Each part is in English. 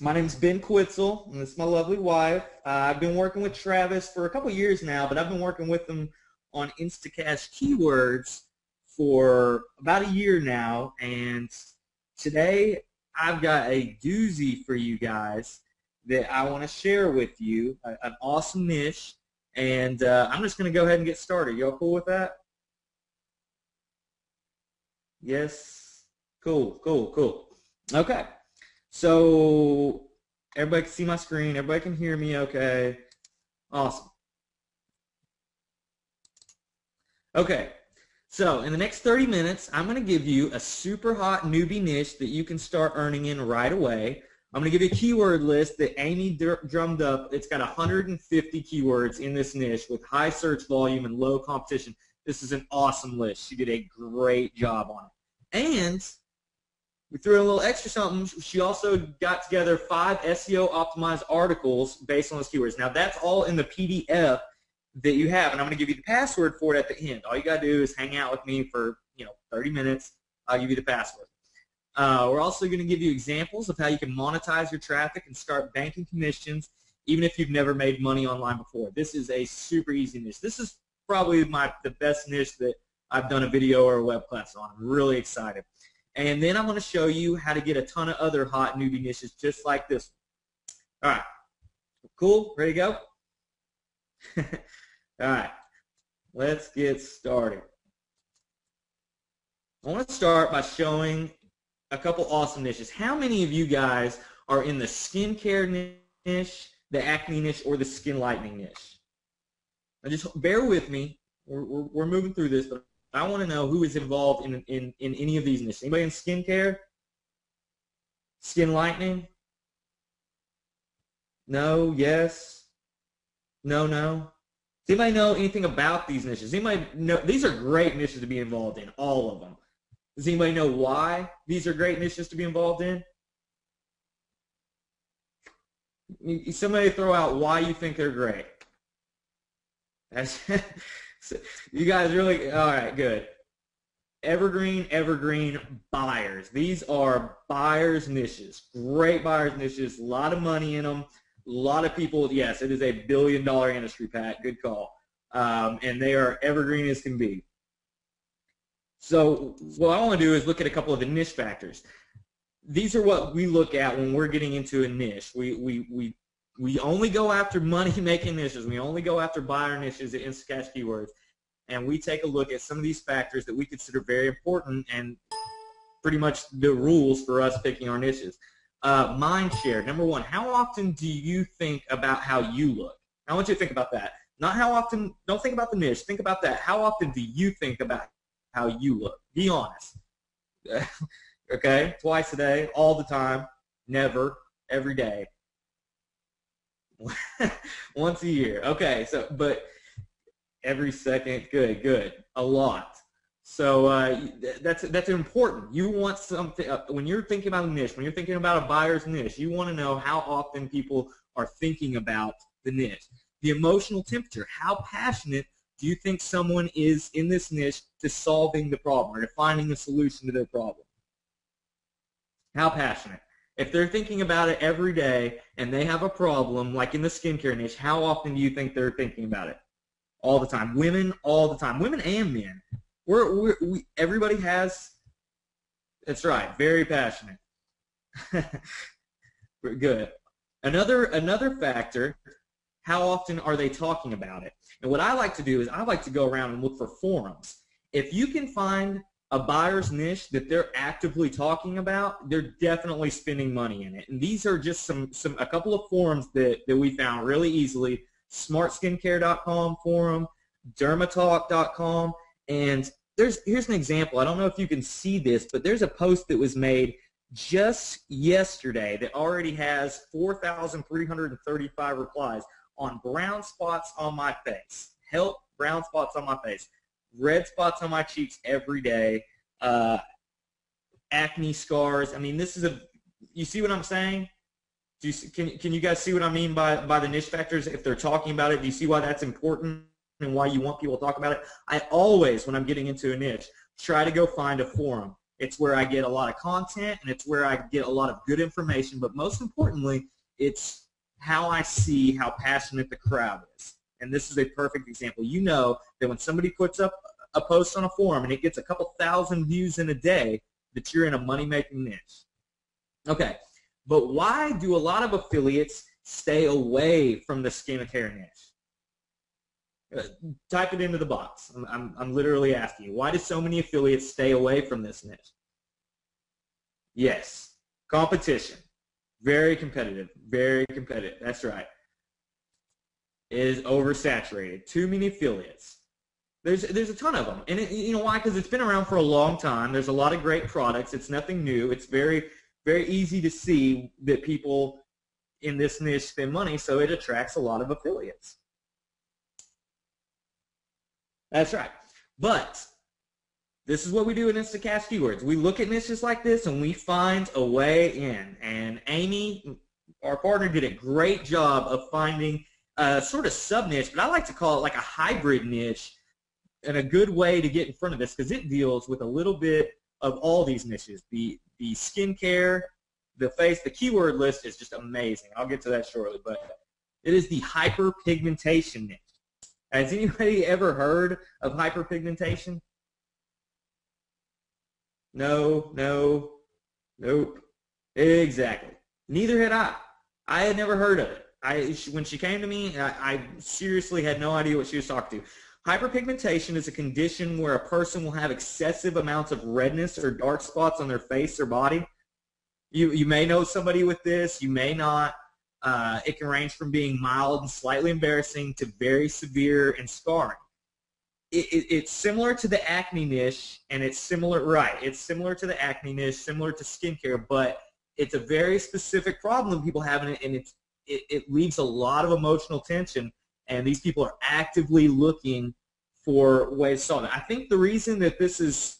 My name's Ben Quitzel, and this is my lovely wife. I've been working with Travis for a couple years now, but I've been working with him on InstaCash keywords for about a year now. And today I've got a doozy for you guys that I want to share with you, an awesome niche. And I'm just going to go ahead and get started. Y'all cool with that? Yes? Cool, cool, cool. Okay. So everybody can see my screen. Everybody can hear me okay. Awesome. Okay. So in the next 30 minutes, I'm going to give you a super hot newbie niche that you can start earning in right away. I'm going to give you a keyword list that Amy drummed up. It's got 150 keywords in this niche with high search volume and low competition. This is an awesome list. She did a great job on it. And we threw in a little extra something. She also got together 5 SEO optimized articles based on those keywords. Now that's all in the PDF that you have, and I'm going to give you the password for it at the end. All you got to do is hang out with me for 30 minutes. I'll give you the password. We're also going to give you examples of how you can monetize your traffic and start banking commissions even if you've never made money online before. This is a super easy niche. This is probably the best niche that I've done a video or a web class on. I'm really excited. And then I'm going to show you how to get a ton of other hot newbie niches just like this one. All right. Cool? Ready to go? All right. Let's get started. I want to start by showing a couple awesome niches. How many of you guys are in the skincare niche, the acne niche, or the skin lightening niche? Now just bear with me. We're moving through this, but I want to know who is involved in any of these niches. Anybody in skincare? Skin lightening? No? Yes? No? No? Does anybody know anything about these niches? Anybody know? These are great niches to be involved in, all of them. Does anybody know why these are great niches to be involved in? Somebody throw out why you think they're great. You guys really, all right, good. Evergreen buyers. These are buyers niches. Great buyers niches. A lot of money in them. A lot of people, yes, it is a billion-dollar industry, Pat. Good call. And they are evergreen as can be. So what I want to do is look at a couple of the niche factors. These are what we look at when we're getting into a niche. We only go after money-making niches. We only go after buyer niches at InstaCash keywords. And we take a look at some of these factors that we consider very important and pretty much the rules for us picking our niches. Mind share. Number one, how often do you think about how you look? I want you to think about that. Not how often, don't think about the niche. Think about that. How often do you think about how you look? Be honest. Okay? Twice a day, all the time, never, every day. Once a year. Okay, so, but every second, good, a lot. So that's important. You want something, when you're thinking about a niche, when you're thinking about a buyer's niche, you want to know how often people are thinking about the niche. The emotional temperature, how passionate do you think someone is in this niche to solving the problem or to finding a solution to their problem? How passionate? If they're thinking about it every day and they have a problem, like in the skincare niche, how often do you think they're thinking about it? All the time. Women, all the time. Women and men. Everybody has, that's right, very passionate. Good. Another factor, how often are they talking about it? And what I like to do is I like to go around and look for forums. If you can find a buyer's niche that they're actively talking about, they're definitely spending money in it. And these are just a couple of forums that we found really easily. smartskincare.com forum, dermatalk.com, and here's an example. I don't know if you can see this, but there's a post that was made just yesterday that already has 4,335 replies on brown spots on my face. Help brown spots on my face. Red spots on my cheeks every day. Acne scars. I mean, this is you see what I'm saying? Can you guys see what I mean by the niche factors? If they're talking about it, do you see why that's important and why you want people to talk about it? I always, when I'm getting into a niche, try to go find a forum. It's where I get a lot of content, and it's where I get a lot of good information. But most importantly, it's how I see how passionate the crowd is. And this is a perfect example. You know that when somebody puts up a post on a forum and it gets a couple thousand views in a day, that you're in a money-making niche. Okay, but why do a lot of affiliates stay away from the skincare niche? Type it into the box. I'm literally asking you. Why do so many affiliates stay away from this niche? Yes, competition. Very competitive. Very competitive. That's right. It is oversaturated. Too many affiliates. There's a ton of them. And you know why? Because it's been around for a long time. There's a lot of great products. It's nothing new. It's very, very easy to see that people in this niche spend money, so it attracts a lot of affiliates. That's right. But this is what we do in InstaCash Keywords. We look at niches like this and we find a way in. And Amy, our partner, did a great job of finding a sort of sub-niche, but I like to call it like a hybrid niche, and a good way to get in front of this because it deals with a little bit of all these niches. The skincare, the face, the keyword list is just amazing. I'll get to that shortly, but it is the hyperpigmentation niche. Has anybody ever heard of hyperpigmentation? No, no, nope. Exactly. Neither had I. I had never heard of it. When she came to me, I seriously had no idea what she was talking to. Hyperpigmentation is a condition where a person will have excessive amounts of redness or dark spots on their face or body. You may know somebody with this. You may not. It can range from being mild and slightly embarrassing to very severe and scarring. It's similar to the acne niche, and it's similar, right? It's similar to the acne niche, similar to skincare, but it's a very specific problem people have in it, and it leaves a lot of emotional tension, and these people are actively looking for ways to solve it. I think the reason that this is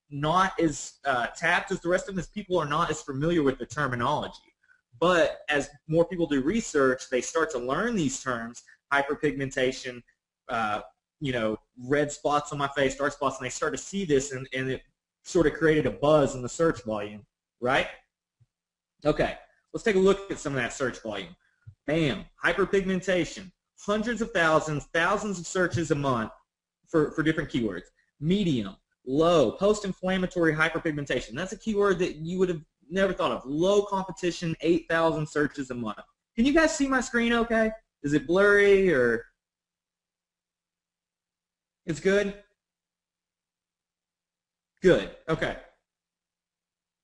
not as tapped as the rest of them is people are not as familiar with the terminology. But as more people do research, they start to learn these terms, hyperpigmentation, red spots on my face, dark spots, and they start to see this, and it sort of created a buzz in the search volume, right? Okay, let's take a look at some of that search volume. Bam, hyperpigmentation, hundreds of thousands of searches a month for different keywords. Medium, low, post-inflammatory hyperpigmentation. That's a keyword that you would have never thought of. Low competition, 8,000 searches a month. Can you guys see my screen okay? Is it blurry or? It's good? Good, okay.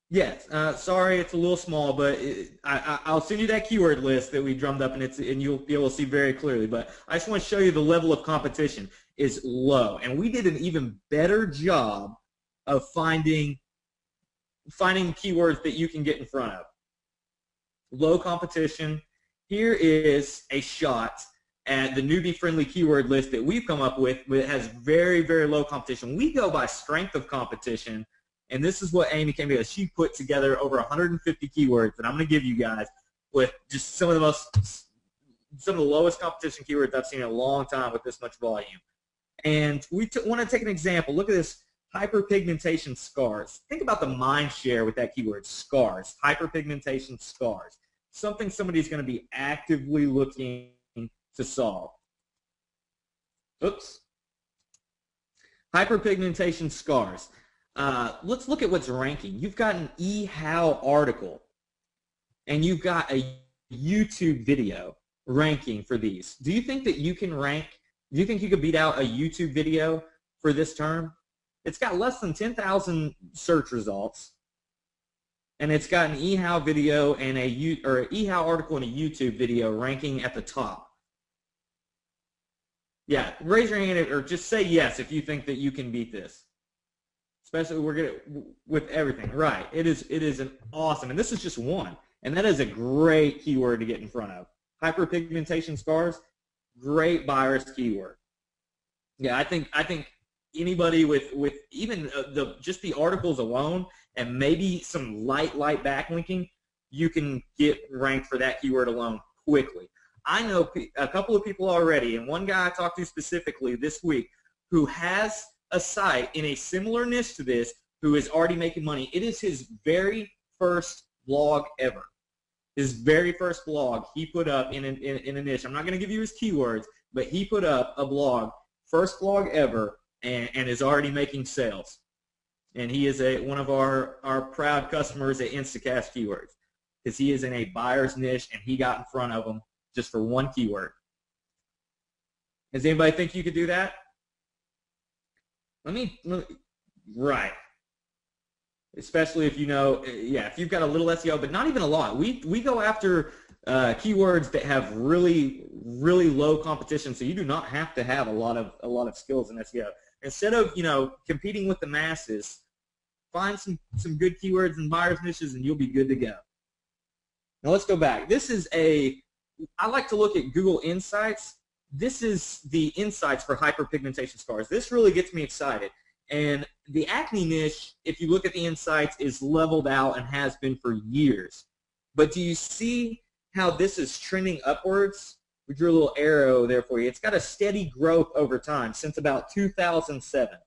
Yes, sorry it's a little small, but I'll send you that keyword list that we drummed up, and you'll be able to see very clearly. But I just want to show you the level of competition is low. And we did an even better job of finding keywords that you can get in front of. Low competition. Here is a shot at the newbie-friendly keyword list that we've come up with. It has very, very low competition. We go by strength of competition, and this is what Amy came to. She put together over 150 keywords that I'm going to give you guys with just some of the lowest competition keywords I've seen in a long time with this much volume. And we want to take an example. Look at this. Hyperpigmentation scars. Think about the mind share with that keyword, scars. Hyperpigmentation scars. Something somebody's going to be actively looking to solve. Oops. Hyperpigmentation scars. Let's look at what's ranking. You've got an eHow article, and you've got a YouTube video ranking for these. Do you think that you can rank? Do you think you could beat out a YouTube video for this term? It's got less than 10,000 search results, and it's got an eHow video and an eHow article and a YouTube video ranking at the top. Yeah, raise your hand or just say yes if you think that you can beat this. Especially with everything. Right. It is an awesome, and this is just one, and that is a great keyword to get in front of. Hyperpigmentation scars, great buyer's keyword. Yeah, I think anybody with even just the articles alone and maybe some light backlinking, you can get ranked for that keyword alone quickly. I know a couple of people already, and one guy I talked to specifically this week who has a site in a similar niche to this, who is already making money. It is his very first blog ever. His very first blog he put up in a niche. I'm not going to give you his keywords, but he put up a blog, first blog ever, and is already making sales. And he is one of our proud customers at InstaCash Keywords, because he is in a buyer's niche and he got in front of them just for one keyword. Does anybody think you could do that? Right. Especially if you know, if you've got a little SEO, but not even a lot. We go after keywords that have really low competition, so you do not have to have a lot of skills in SEO. Instead of competing with the masses, find some good keywords and buyers niches, and you'll be good to go. Now let's go back. I like to look at Google Insights. This is the insights for hyperpigmentation scars. This really gets me excited. And the acne niche, if you look at the insights, is leveled out and has been for years. But do you see how this is trending upwards? We drew a little arrow there for you. It's got a steady growth over time since about 2007.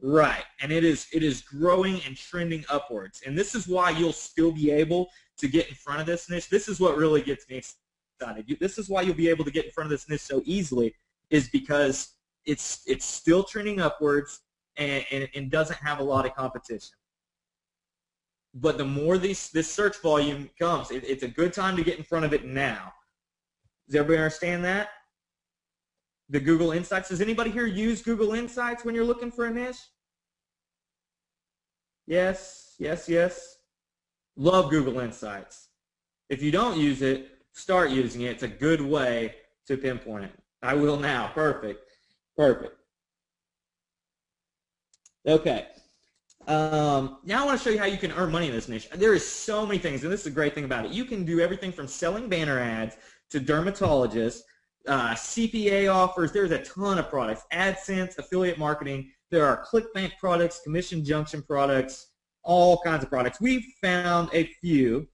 Right, and it is growing and trending upwards. And this is why you'll still be able to get in front of this niche. This is what really gets me excited. This is why you'll be able to get in front of this niche so easily, is because it's still trending upwards and doesn't have a lot of competition. But the more this search volume comes, it's a good time to get in front of it now. Does everybody understand that? The Google Insights. Does anybody here use Google Insights when you're looking for a niche? Yes, yes, yes. Love Google Insights. If you don't use it, start using it. It's a good way to pinpoint it. I will now. Perfect. Perfect. Okay. Now I want to show you how you can earn money in this niche. There is so many things, and this is a great thing about it. You can do everything from selling banner ads to dermatologists, CPA offers. There's a ton of products. AdSense, affiliate marketing. There are ClickBank products, commission junction products, all kinds of products. We've found a few.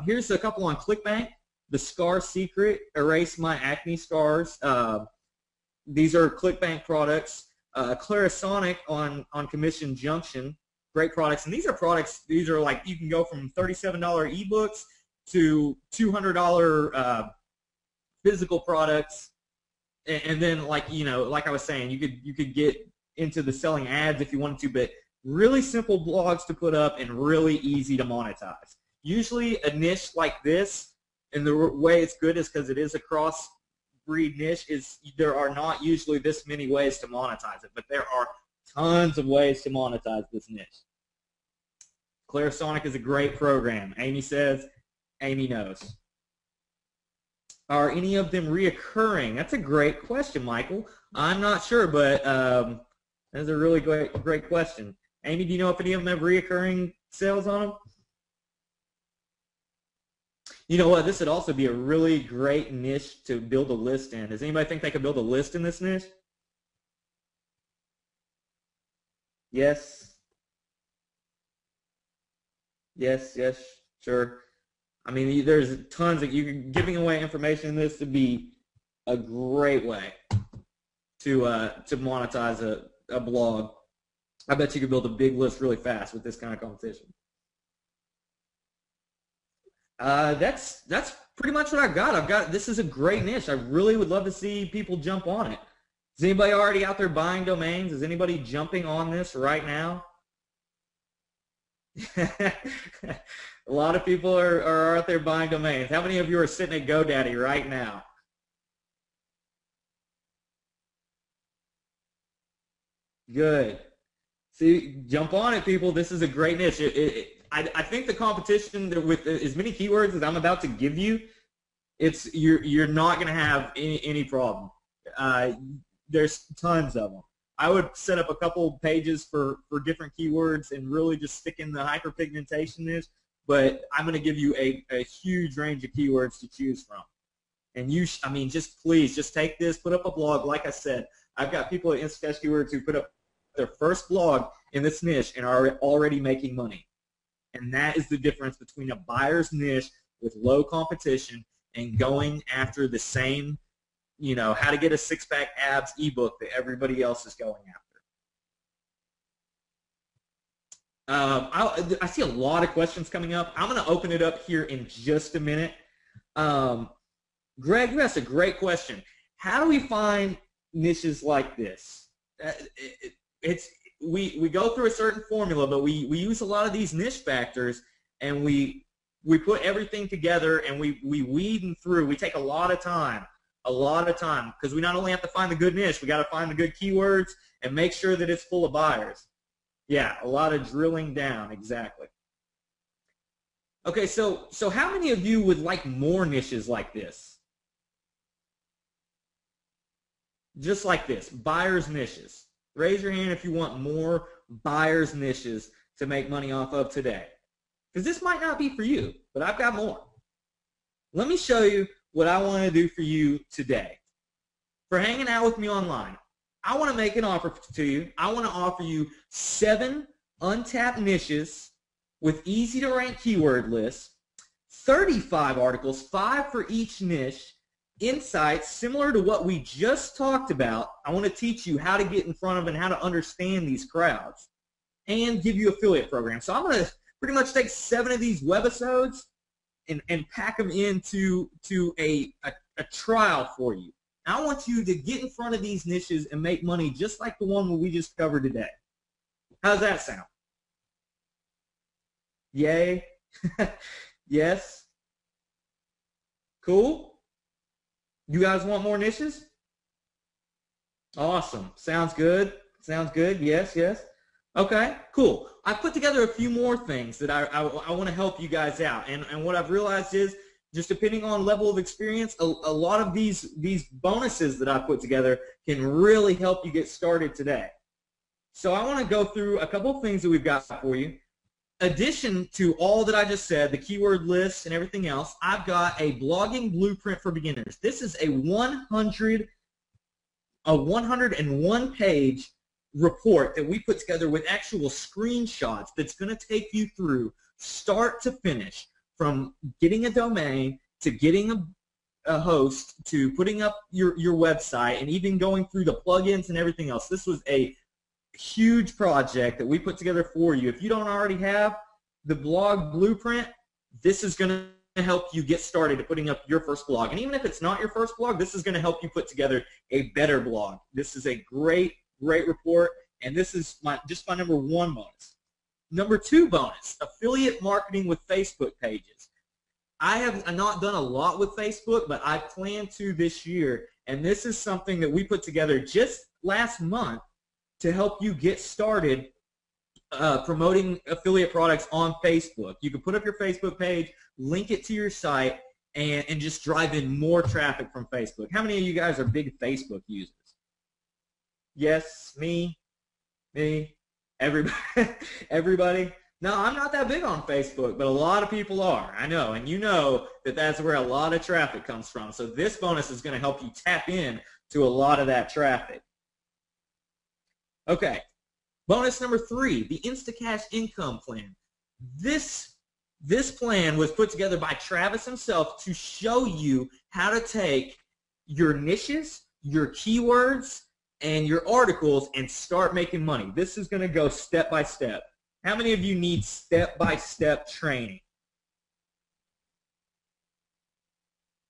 Here's a couple on ClickBank. The Scar Secret, Erase My Acne Scars. These are ClickBank products. Clarisonic on commission junction. Great products. And these are products, these are like, you can go from $37 ebooks to $200 physical products. And then, like I was saying, you could get into the selling ads if you wanted to, but really simple blogs to put up and really easy to monetize. Usually a niche like this, and the way it's good is because it is a cross-breed niche, is there are not usually this many ways to monetize it, but there are tons of ways to monetize this niche. Clarisonic is a great program. Amy says, Amy knows. Are any of them reoccurring? That's a great question, Michael. I'm not sure, but that's a really great question. Amy, do you know if any of them have reoccurring sales on them? You know what? This would also be a really great niche to build a list in. Does anybody think they could build a list in this niche? Yes. Yes, yes, sure. I mean, there's tons of, giving away information in this would be a great way to monetize a blog. I bet you could build a big list really fast with this kind of competition. That's pretty much what I've got. This is a great niche. I really would love to see people jump on it. Is anybody already out there buying domains? Is anybody jumping on this right now? A lot of people are out there buying domains. How many of you are sitting at GoDaddy right now? Good. See, jump on it, people. This is a great niche. I think the competition with as many keywords as I'm about to give you, you're not going to have any problem. There's tons of them. I would set up a couple pages for different keywords and really just stick in the hyperpigmentation niche, but I'm going to give you a huge range of keywords to choose from. And please, just take this, put up a blog. Like I said, I've got people at InstaCash Keywords who put up their first blog in this niche and are already making money. And that is the difference between a buyer's niche with low competition and going after the same, how to get a six-pack abs ebook that everybody else is going after. I see a lot of questions coming up. I'm going to open it up here in just a minute. Greg, that's a great question. How do we find niches like this? We go through a certain formula, but we use a lot of these niche factors, and we put everything together, and we weed them through. We take a lot of time, because we not only have to find the good niche, we got to find the good keywords and make sure that it's full of buyers. Yeah, a lot of drilling down, exactly. Okay, so how many of you would like more niches like this? Just like this, buyers niches. Raise your hand if you want more buyers niches to make money off of today. Because this might not be for you, but I've got more. Let me show you what I want to do for you today. For hanging out with me online, I want to make an offer to you. I want to offer you 7 untapped niches with easy-to-rank keyword lists, 35 articles, 5 for each niche, insights similar to what we just talked about. I want to teach you how to get in front of and how to understand these crowds, and give you affiliate programs. So I'm going to pretty much take 7 of these webisodes and pack them into a trial for you. I want you to get in front of these niches and make money just like the one that we just covered today. How's that sound? Yay? Yes? Cool? You guys want more niches? Awesome. Sounds good. Sounds good. Yes, yes. Okay, cool. I put together a few more things that I want to help you guys out. And what I've realized is, just depending on level of experience, a lot of these bonuses that I put together can really help you get started today. So I want to go through a couple of things that we've got for you. Addition to all that I just said, the keyword lists and everything else, I've got a blogging blueprint for beginners. This is a 101-page report that we put together with actual screenshots that's going to take you through start to finish, from getting a domain to getting a host to putting up your website, and even going through the plugins and everything else. This was a huge project that we put together for you. If you don't already have the blog blueprint, this is going to help you get started to putting up your first blog. And even if it's not your first blog, this is going to help you put together a better blog. This is a great report, and this is just my number 1 bonus. Number 2 bonus, affiliate marketing with Facebook pages. I have not done a lot with Facebook, but I plan to this year, and this is something that we put together just last month to help you get started promoting affiliate products on Facebook. You can put up your Facebook page, link it to your site, and just drive in more traffic from Facebook. How many of you guys are big Facebook users? Yes, me, everybody. Everybody. No, I'm not that big on Facebook, but a lot of people are. I know, and you know that that's where a lot of traffic comes from. So this bonus is going to help you tap in to a lot of that traffic. Okay, bonus number 3, the InstaCash income plan. This plan was put together by Travis himself to show you how to take your niches, your keywords, and your articles and start making money. This is going to go step by step. How many of you need step-by-step training?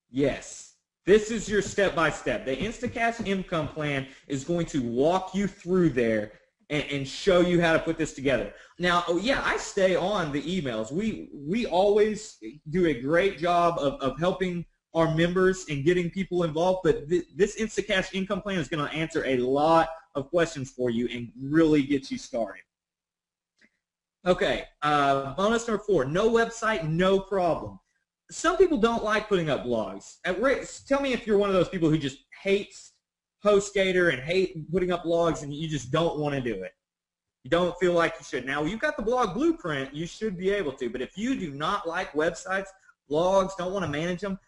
Yes. This is your step-by-step. The InstaCash income plan is going to walk you through there and show you how to put this together. Now, yeah, I stay on the emails. We always do a great job of helping our members and getting people involved, but this InstaCash income plan is going to answer a lot of questions for you and really get you started. Okay, bonus number 4, no website, no problem. Some people don't like putting up blogs. Tell me if you're one of those people who just hates HostGator and hate putting up blogs and you just don't want to do it. You don't feel like you should. Now, you've got the blog blueprint, you should be able to, but if you do not like websites, blogs, don't want to manage them,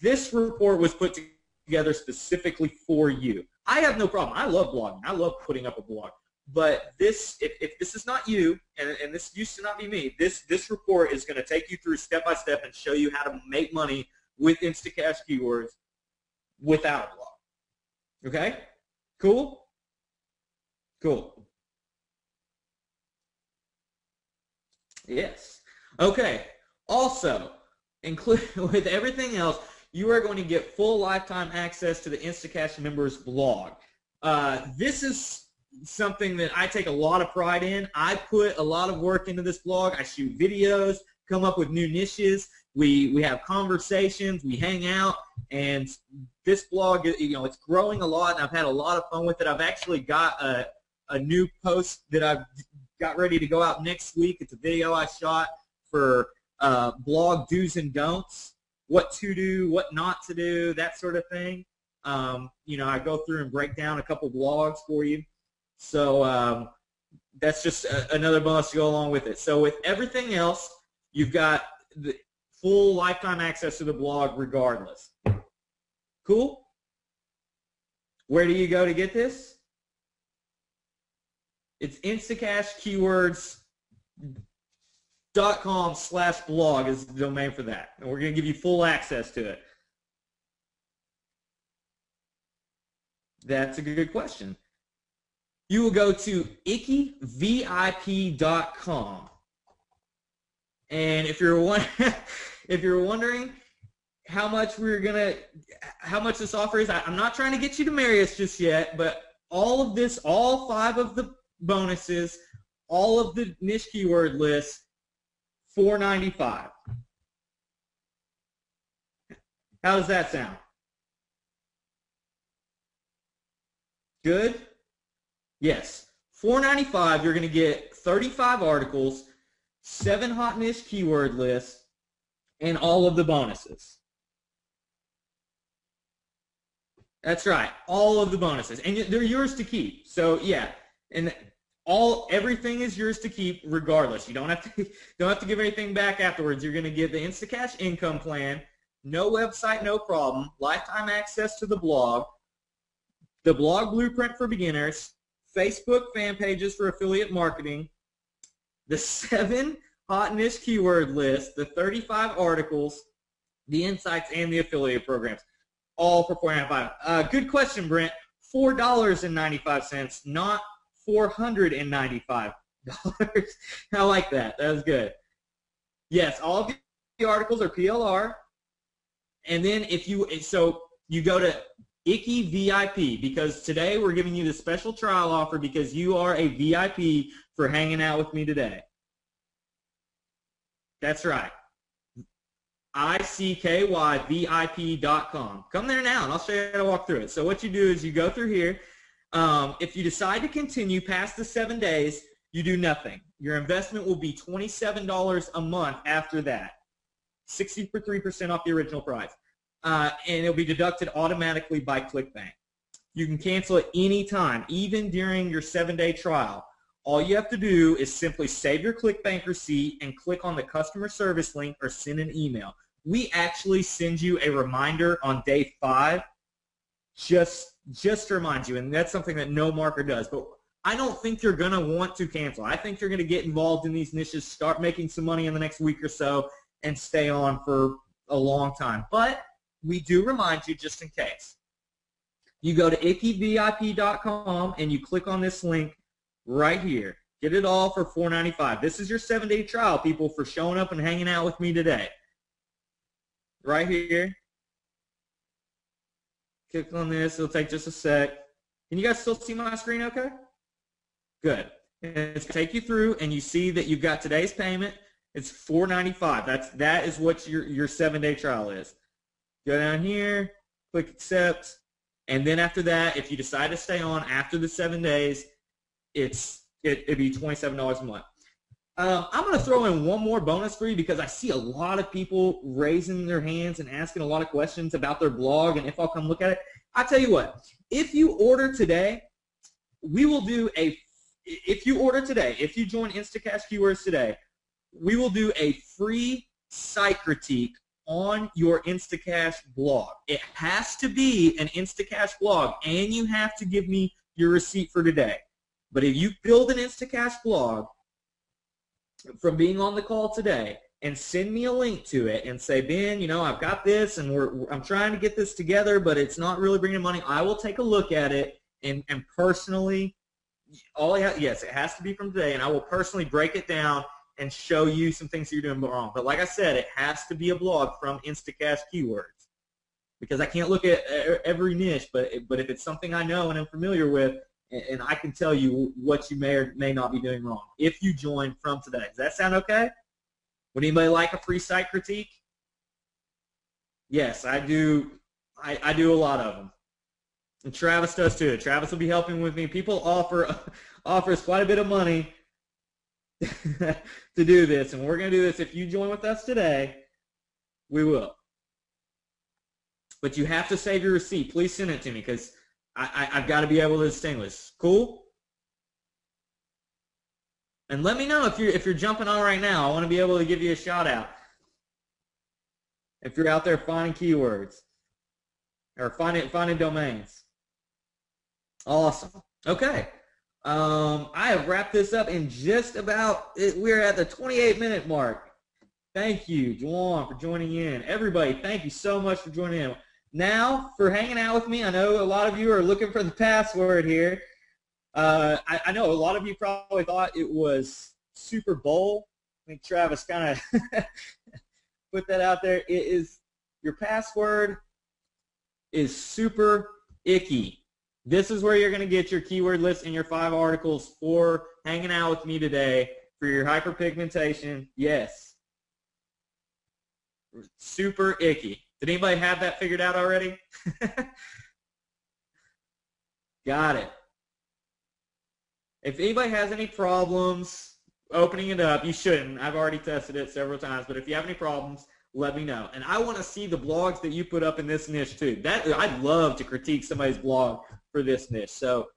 this report was put together specifically for you. I have no problem. I love blogging. I love putting up a blog. But this, if this is not you, and this used to not be me, this report is going to take you through step by step and show you how to make money with InstaCash keywords without a blog. Okay? Cool? Cool. Yes. Okay. Also, with everything else, you are going to get full lifetime access to the InstaCash members blog. This is something that I take a lot of pride in. I put a lot of work into this blog. I shoot videos, come up with new niches. We have conversations. We hang out, and this blog, it's growing a lot, and I've had a lot of fun with it. I've actually got a new post that I've got ready to go out next week. It's a video I shot for blog do's and don'ts, what to do, what not to do, that sort of thing. I go through and break down a couple blogs for you. So that's just another bonus to go along with it. So with everything else, you've got the full lifetime access to the blog regardless. Cool? Where do you go to get this? It's instacashkeywords.com/blog is the domain for that. And we're going to give you full access to it. That's a good question. You will go to ickyvip.com. And if you're wondering how much this offer is, I'm not trying to get you to marry us just yet, but all of this, all 5 of the bonuses, all of the niche keyword lists, $4.95. How does that sound? Good? Yes. $4.95, you're going to get 35 articles, 7 hot niche keyword lists, and all of the bonuses. That's right, all of the bonuses, and they're yours to keep. So yeah, and everything is yours to keep regardless. You don't have to give anything back afterwards. You're going to get the InstaCash income plan, no website, no problem, lifetime access to the blog blueprint for beginners, Facebook fan pages for affiliate marketing, the 7 hot niche keyword lists, the 35 articles, the insights, and the affiliate programs, all for $4.95. Good question, Brent. $4.95, not $495. I like that. That was good. Yes, all of the articles are PLR, and then you go to Icky VIP, because today we're giving you the special trial offer because you are a VIP for hanging out with me today. That's right. ICKYVIP.com. Come there now, and I'll show you how to walk through it. So what you do is you go through here. If you decide to continue past the 7 days, you do nothing. Your investment will be $27 a month after that, 63% off the original price. And it'll be deducted automatically by ClickBank. You can cancel at any time, even during your 7-day trial. All you have to do is simply save your ClickBank receipt and click on the customer service link or send an email. We actually send you a reminder on day 5 just to remind you, and that's something that no marketer does. But I don't think you're going to want to cancel. I think you're going to get involved in these niches, start making some money in the next week or so, and stay on for a long time. But we do remind you just in case. You go to ickyvip.com and you click on this link right here. Get it all for $4.95. This is your 7-day trial, people, for showing up and hanging out with me today. Right here. Click on this. It'll take just a sec. Can you guys still see my screen okay? Good. And it's going to take you through, and you see that you've got today's payment. It's $4.95. That is what your 7-day trial is. Go down here, click accept, and then after that, if you decide to stay on after the 7 days, it'd be $27 a month. I'm going to throw in one more bonus for you because I see a lot of people raising their hands and asking a lot of questions about their blog and if I'll come look at it. I tell you what, if you order today, if you join InstaCash Keywords today, we will do a free site critique on your InstaCash blog. It has to be an InstaCash blog, and you have to give me your receipt for today. But if you build an InstaCash blog from being on the call today and send me a link to it and say, Ben, I've got this and I'm trying to get this together, but it's not really bringing money, I will take a look at it and personally, yes, it has to be from today, and I will personally break it down and show you some things that you're doing wrong. But like I said, it has to be a blog from InstaCash keywords, because I can't look at every niche, but if it's something I know and I'm familiar with, and I can tell you what you may or may not be doing wrong if you join from today. Does that sound okay? Would anybody like a free site critique? Yes, I do. I do a lot of them. And Travis does too. Travis will be helping with me. People offers quite a bit of money to do this, and we're going to do this. If you join with us today, we will. But you have to save your receipt. Please send it to me, because I've got to be able to distinguish. Cool? And let me know if you're jumping on right now. I want to be able to give you a shout out if you're out there finding keywords or finding domains. Awesome. Okay. I have wrapped this up in just about, we're at the 28-minute mark. Thank you, Juwan, for joining in. Everybody, thank you so much for joining in. Now, for hanging out with me, I know a lot of you are looking for the password here. I know a lot of you probably thought it was Super Bowl. I think Travis kind of put that out there. It is, your password is super icky. This is where you're going to get your keyword list and your 5 articles for hanging out with me today for your hyperpigmentation. Yes. Super icky. Did anybody have that figured out already? Got it. If anybody has any problems opening it up, you shouldn't. I've already tested it several times, but if you have any problems, let me know. And I want to see the blogs that you put up in this niche too. I'd love to critique somebody's blog for this niche. So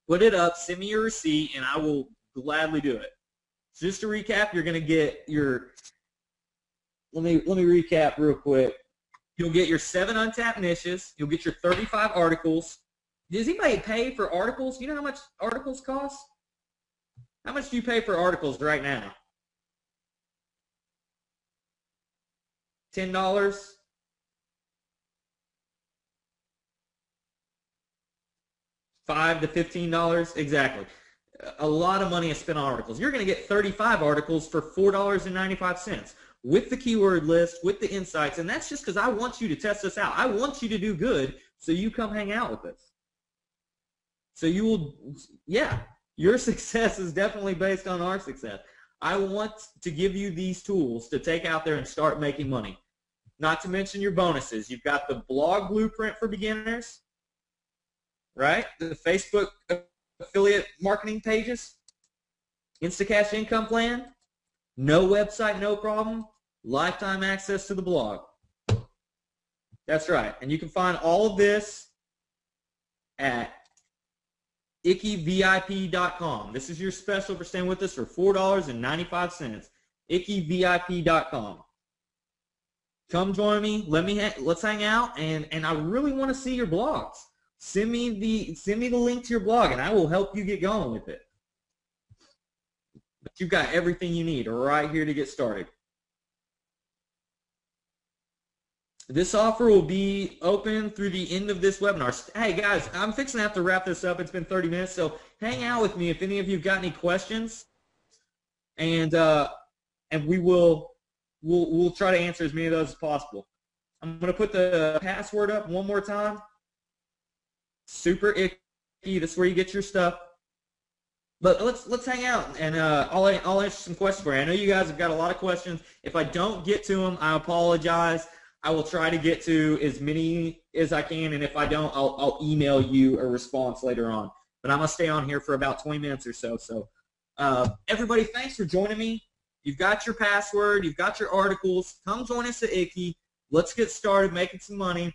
put it up, send me your receipt, and I will gladly do it. So just to recap, you're going to get your, let me recap real quick. You'll get your 7 untapped niches. You'll get your 35 articles. Does anybody pay for articles? You know how much articles cost? How much do you pay for articles right now? $10? $5 to $15? Exactly. A lot of money is spent on articles. You're going to get 35 articles for $4.95 with the keyword list, with the insights, and that's just because I want you to test us out. I want you to do good, so you come hang out with us. So you will, yeah, your success is definitely based on our success. I want to give you these tools to take out there and start making money. Not to mention your bonuses. You've got the blog blueprint for beginners, right? The Facebook affiliate marketing pages, InstaCash income plan, no website, no problem, lifetime access to the blog. That's right. And you can find all of this at ickyvip.com. This is your special for staying with us for $4.95. ickyvip.com. Come join me. Let's hang out, and I really want to see your blogs. Send me the link to your blog, and I will help you get going with it. But you've got everything you need right here to get started. This offer will be open through the end of this webinar. Hey guys, I'm fixing to have to wrap this up. It's been 30 minutes, so hang out with me if any of you have got any questions, and we'll try to answer as many of those as possible. I'm going to put the password up one more time. Super icky. This is where you get your stuff. But let's hang out, and I'll answer some questions for you. I know you guys have got a lot of questions. If I don't get to them, I apologize. I will try to get to as many as I can, and if I don't, I'll email you a response later on. But I'm going to stay on here for about 20 minutes or so. So everybody, thanks for joining me. You've got your password. You've got your articles. Come join us at Icky. Let's get started making some money.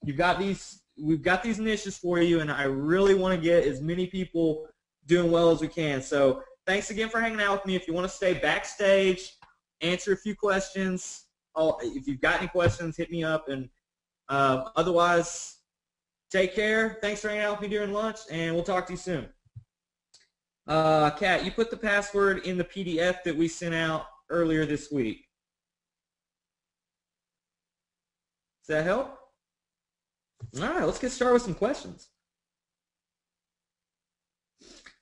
We've got these niches for you, and I really want to get as many people doing well as we can. So thanks again for hanging out with me. If you want to stay backstage, answer a few questions. If you've got any questions, hit me up. And otherwise, take care. Thanks for hanging out with me during lunch, and we'll talk to you soon. Kat, you put the password in the PDF that we sent out earlier this week. Does that help? All right, let's get started with some questions.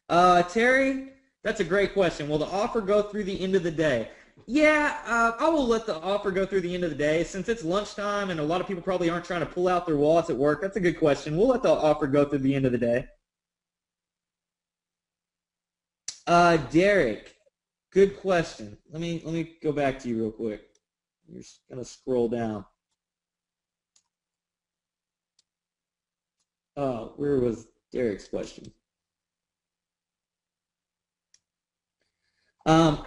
Terry That's a great question. Will the offer go through the end of the day? Yeah, I will let the offer go through the end of the day. Since it's lunchtime and a lot of people probably aren't trying to pull out their wallets at work, that's a good question. We'll let the offer go through the end of the day. Derek, good question. Let me go back to you real quick. You're just gonna scroll down. Where was Derek's question? How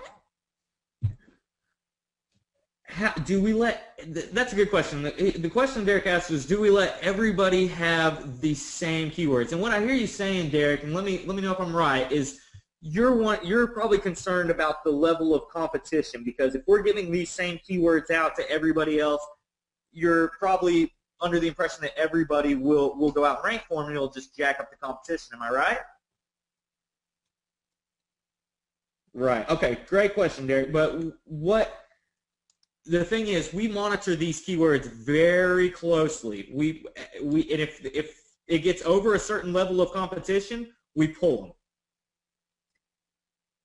do we let? That's a good question. The question Derek asked is, do we let everybody have the same keywords? And what I hear you saying, Derek, and let me know if I'm right, is you're probably concerned about the level of competition, because if we're giving these same keywords out to everybody else, you're probably under the impression that everybody will go out and rank for them, and it'll just jack up the competition. Am I right? Right. Okay. Great question, Derek. But the thing is, we monitor these keywords very closely. And if it gets over a certain level of competition, we pull them.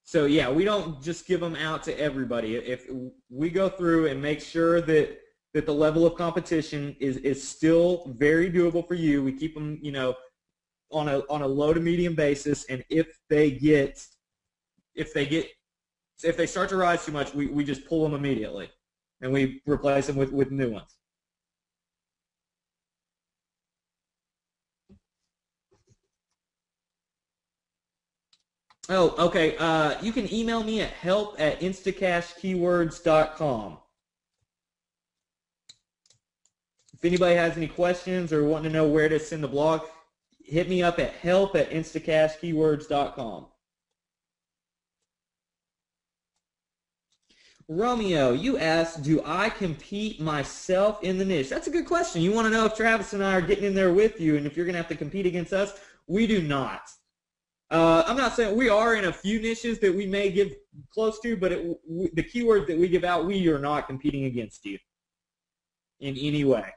So yeah, we don't just give them out to everybody. If we go through and make sure that the level of competition is still very doable for you, we keep them, on a low to medium basis. And if they start to rise too much, we just pull them immediately, and we replace them with new ones. Oh, okay. You can email me at help@instacashkeywords.com. If anybody has any questions or want to know where to send the blog, hit me up at help@instacashkeywords.com. Romeo, you asked, do I compete myself in the niche? That's a good question. You want to know if Travis and I are getting in there with you and if you're going to have to compete against us? We do not. I'm not saying we are in a few niches that we may give close to, but the keywords that we give out, we are not competing against you in any way.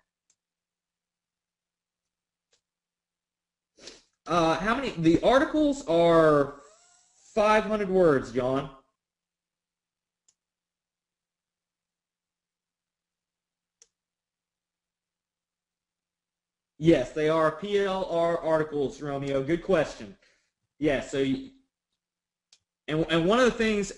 How many? The articles are 500 words, John. Yes, they are PLR articles, Romeo. Good question. Yes, so and one of the things,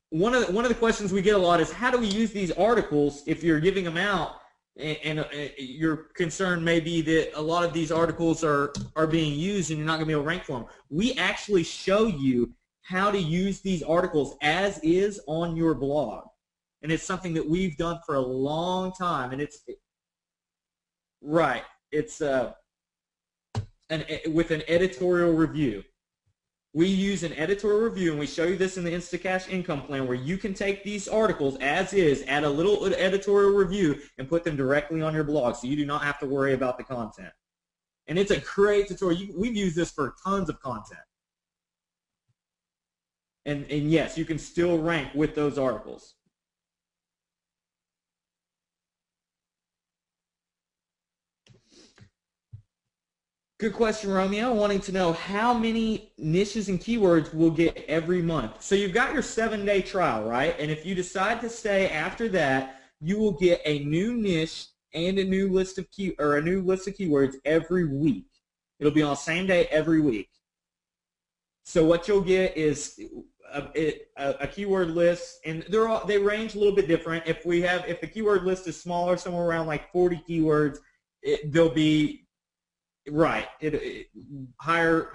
one of the questions we get a lot is, how do we use these articles if you're giving them out? And your concern may be that a lot of these articles are being used and you're not going to be able to rank for them. We actually show you how to use these articles as is on your blog, and it's something that we've done for a long time. And it's right. It's with an editorial review. We use an editorial review, and we show you this in the InstaCash income plan, where you can take these articles as is, add a little editorial review, and put them directly on your blog, so you do not have to worry about the content. And it's a great tutorial. We've used this for tons of content. And yes, you can still rank with those articles. Good question, Romeo. Wanting to know how many niches and keywords we'll get every month. So you've got your 7-day trial, right? And if you decide to stay after that, you will get a new niche and a new list of keywords every week. It'll be on the same day every week. So what you'll get is a keyword list, and they range a little bit different. If the keyword list is smaller, somewhere around like 40 keywords, they'll be right. Higher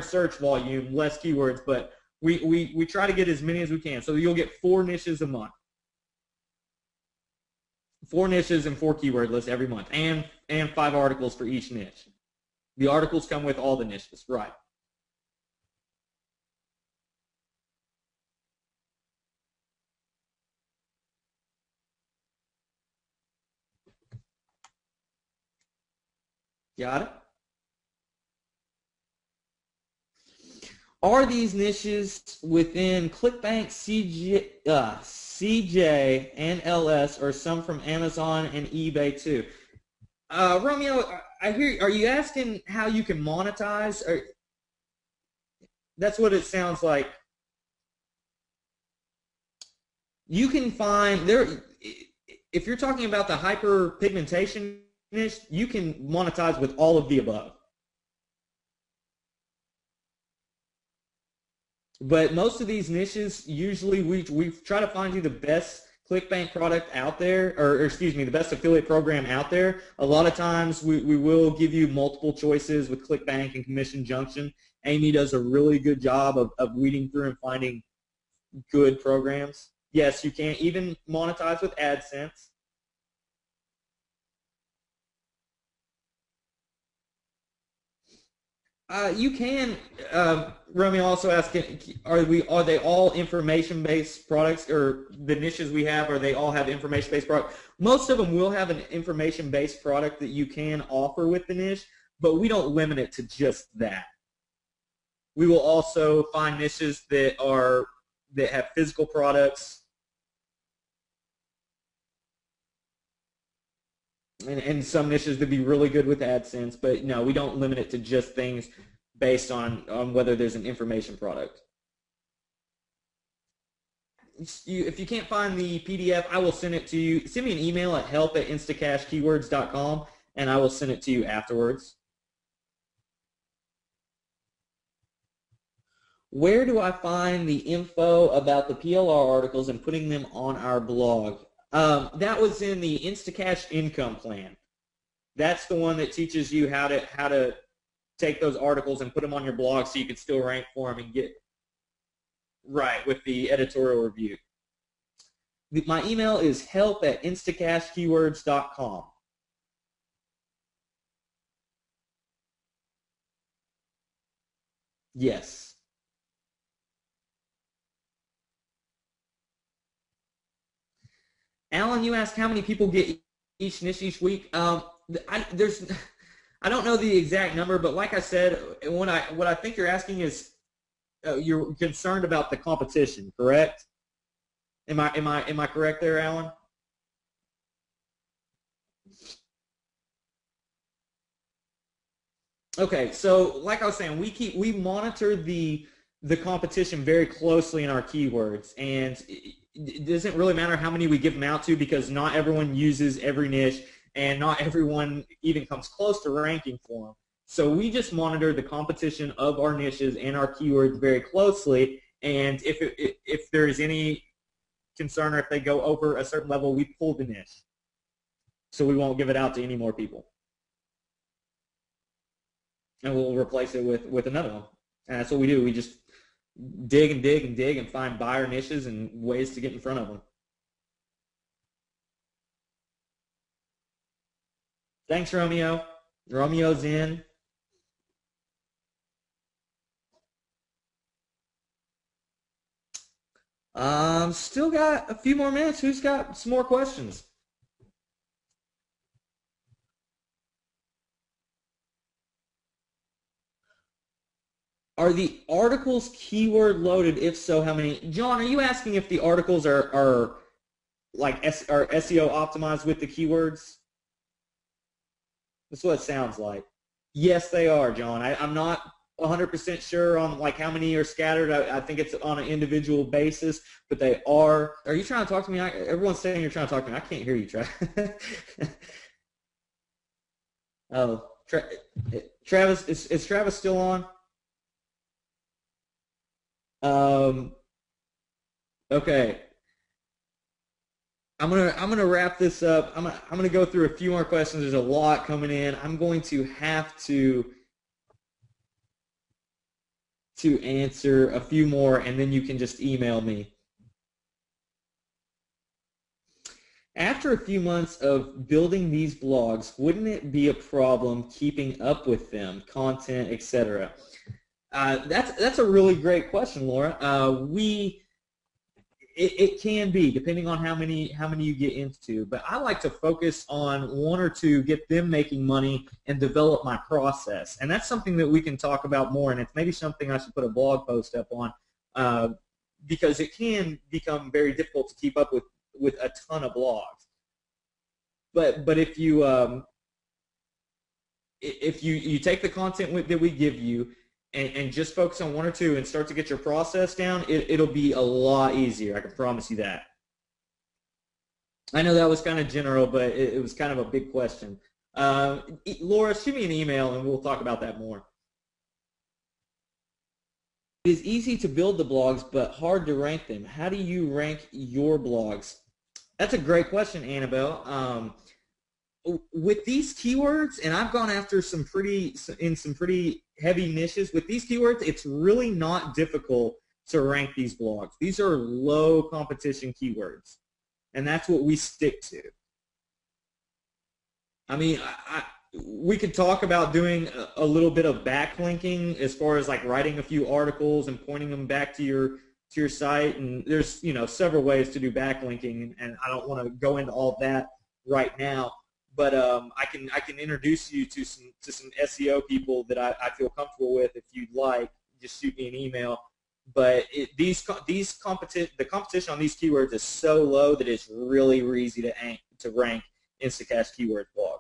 search volume, less keywords, but we try to get as many as we can. So you'll get 4 niches a month. 4 niches and 4 keyword lists every month, and 5 articles for each niche. The articles come with all the niches, right? Got it? Are these niches within ClickBank, CJ, and LS, or some from Amazon and eBay too? Romeo, I hear. Are you asking how you can monetize? That's what it sounds like. You can find there, if you're talking about the hyperpigmentation niche, you can monetize with all of the above. But most of these niches, usually we try to find you the best ClickBank product out there, or excuse me, the best affiliate program out there. A lot of times we will give you multiple choices with ClickBank and Commission Junction. Amy does a really good job of weeding through and finding good programs. Yes, you can even monetize with AdSense. You can. Romeo also asked, are they all information-based products, or the niches we have? Are they all have information-based products? Most of them will have an information-based product that you can offer with the niche, but we don't limit it to just that. We will also find niches that have physical products, and some niches that be really good with AdSense, but no, we don't limit it to just things based on whether there's an information product. If you can't find the PDF, I will send it to you. Send me an email at help@instacashkeywords.com, and I will send it to you afterwards. Where do I find the info about the PLR articles and putting them on our blog? That was in the InstaCash income plan. That's the one that teaches you how to take those articles and put them on your blog so you can still rank for them and get right with the editorial review. My email is help@instacashkeywords.com. Yes. Alan, you asked how many people get each niche each week. I don't know the exact number, but like I said, what I think you're asking is you're concerned about the competition, correct? Am I correct there, Alan? Okay, so like I was saying, we monitor the competition very closely in our keywords, and it doesn't really matter how many we give them out to, because not everyone uses every niche, and not everyone even comes close to ranking for them. So we just monitor the competition of our niches and our keywords very closely, and if there is any concern or if they go over a certain level, we pull the niche. So we won't give it out to any more people. And we'll replace it with another one. And that's what we do. We just dig and dig and dig and find buyer niches and ways to get in front of them. Thanks, Romeo. Romeo's in. Still got a few more minutes. Who's got some more questions? Are the articles keyword loaded? If so, how many? John, are you asking if the articles are SEO optimized with the keywords? That's what it sounds like. Yes, they are, John. I'm not 100% sure on like how many are scattered. I think it's on an individual basis, but they are. Are you trying to talk to me? Everyone's saying you're trying to talk to me. I can't hear you, Travis. Oh, Travis, is Travis still on? Okay. I'm gonna wrap this up. I'm gonna go through a few more questions. There's a lot coming in. I'm going to have to answer a few more, and then you can just email me. After a few months of building these blogs, wouldn't it be a problem keeping up with them, content, etc.? That's a really great question, Laura. It can be, depending on how many you get into. But I like to focus on one or two, get them making money, and develop my process. And that's something that we can talk about more, and it's maybe something I should put a blog post up on, because it can become very difficult to keep up with a ton of blogs. But if you take the content that we give you, and just focus on one or two and start to get your process down, it'll be a lot easier. I can promise you that. I know that was kind of general, but it was kind of a big question. Laura, shoot me an email and we'll talk about that more. It is easy to build the blogs, but hard to rank them. How do you rank your blogs? That's a great question, Annabelle. With these keywords, and I've gone after some pretty heavy niches. With these keywords, it's really not difficult to rank these blogs. These are low competition keywords, and that's what we stick to. I mean, we could talk about doing a little bit of backlinking as far as like writing a few articles and pointing them back to your site, and there's several ways to do backlinking, and I don't want to go into all that right now. But I can introduce you to some SEO people that I feel comfortable with. If you'd like, just shoot me an email. But the competition on these keywords is so low that it's really easy to rank InstaCash keyword blogs.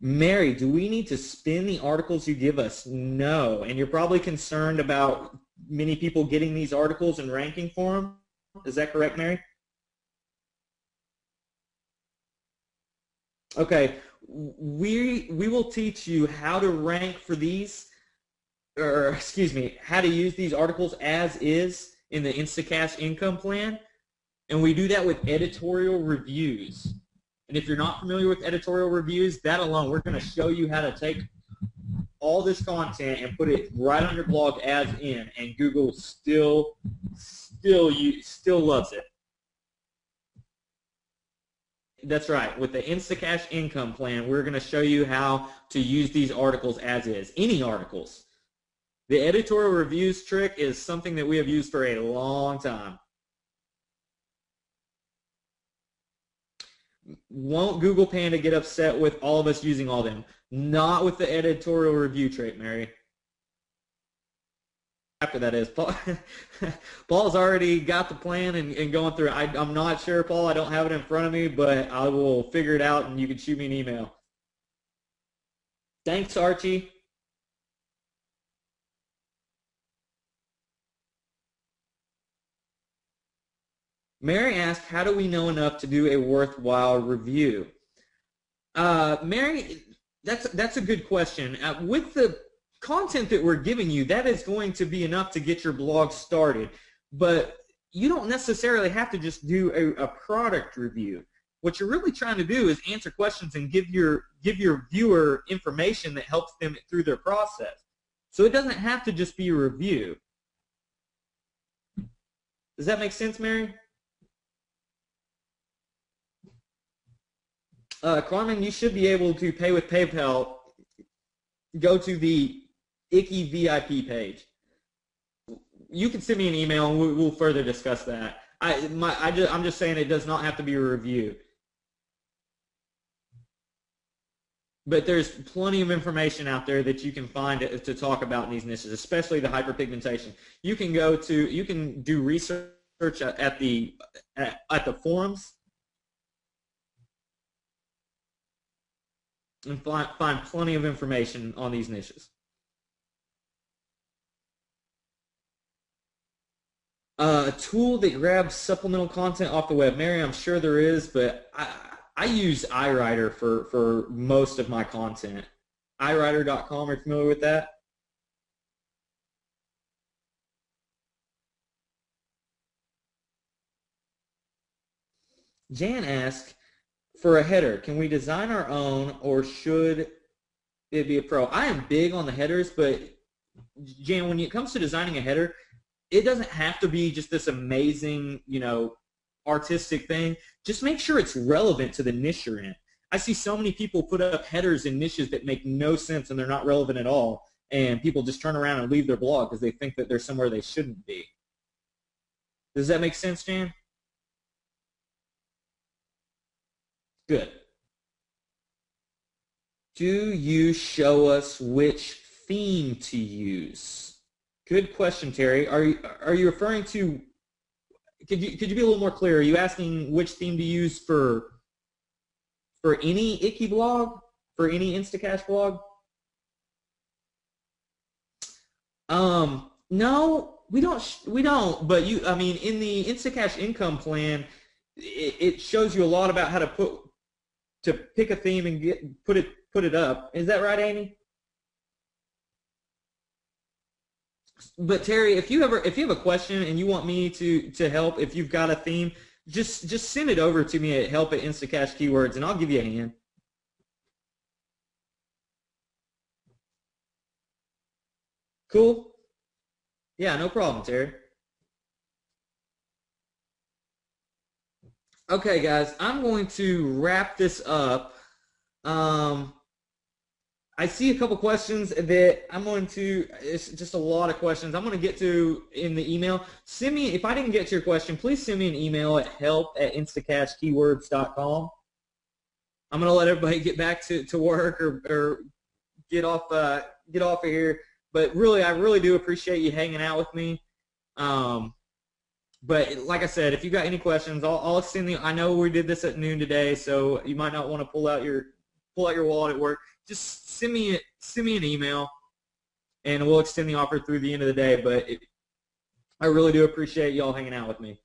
Mary, do we need to spin the articles you give us? No. And you're probably concerned about many people getting these articles and ranking for them. Is that correct, Mary? Okay. We will teach you how to rank for these, or excuse me, how to use these articles as is in the InstaCash income plan. And we do that with editorial reviews. And if you're not familiar with editorial reviews, that alone, we're going to show you how to take all this content and put it right on your blog as in, and Google still loves it. That's right. With the InstaCash income plan, we're going to show you how to use these articles as is, any articles. The editorial reviews trick is something that we have used for a long time. Won't Google Panda get upset with all of us using all of them? Not with the editorial review trait, Mary. After that is, Paul's already got the plan and going through it. I'm not sure, Paul. I don't have it in front of me, but I will figure it out, and you can shoot me an email. Thanks, Archie. Mary asked, how do we know enough to do a worthwhile review? Mary, that's a good question. With the content that we're giving you, that is going to be enough to get your blog started. But you don't necessarily have to just do a product review. What you're really trying to do is answer questions and give your viewer information that helps them through their process. So it doesn't have to just be a review. Does that make sense, Mary? Carmen, you should be able to pay with PayPal. Go to the ICKY VIP page. You can send me an email and we'll further discuss that. I'm just saying it does not have to be a review. But there's plenty of information out there that you can find to talk about in these niches, especially the hyperpigmentation. You can do research at the forums and find plenty of information on these niches. A tool that grabs supplemental content off the web. Mary, I'm sure there is, but I use iWriter for most of my content. iWriter.com, are you familiar with that? Jan asked, for a header, can we design our own or should it be a pro? I am big on the headers, but Jan, when it comes to designing a header, it doesn't have to be just this amazing, artistic thing. Just make sure it's relevant to the niche you're in. I see so many people put up headers in niches that make no sense and they're not relevant at all, and people just turn around and leave their blog because they think that they're somewhere they shouldn't be. Does that make sense, Jan? Good. Do you show us which theme to use? Good question, Terry. Are you referring to? Could you be a little more clear? Are you asking which theme to use for any ICKY blog, for any InstaCash blog? No, we don't. We don't. But I mean, in the InstaCash income plan, it shows you a lot about how to pick a theme and put it up. Is that right, Amy? But Terry, if you have a question and you want me to help, if you've got a theme, just send it over to me at help@instacash keywords, and I'll give you a hand. Cool. Yeah, no problem, Terry. Okay, guys, I'm going to wrap this up. Um, I see a couple questions that I'm going to, it's just a lot of questions I'm going to get to in the email. Send me, if I didn't get to your question, please send me an email at help@instacashkeywords.com. I'm going to let everybody get back to work or get off of here. But really, I really do appreciate you hanging out with me. Um, but like I said, if you got any questions, I'll extend the. I know we did this at noon today, so you might not want to pull out your wallet at work. Just send me an email, and we'll extend the offer through the end of the day. But I really do appreciate y'all hanging out with me.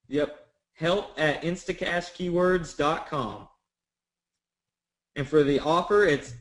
Yep, help@instacashkeywords.com. And for the offer, it's